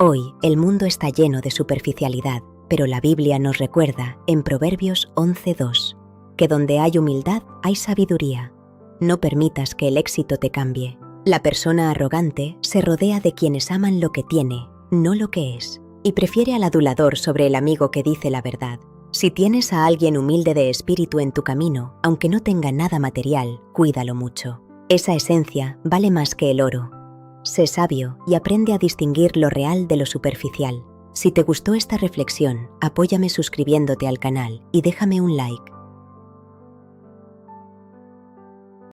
Hoy el mundo está lleno de superficialidad, pero la Biblia nos recuerda en Proverbios 11:2 que donde hay humildad hay sabiduría. No permitas que el éxito te cambie. La persona arrogante se rodea de quienes aman lo que tiene, no lo que es, y prefiere al adulador sobre el amigo que dice la verdad. Si tienes a alguien humilde de espíritu en tu camino, aunque no tenga nada material, cuídalo mucho. Esa esencia vale más que el oro. Sé sabio y aprende a distinguir lo real de lo superficial. Si te gustó esta reflexión, apóyame suscribiéndote al canal y déjame un like.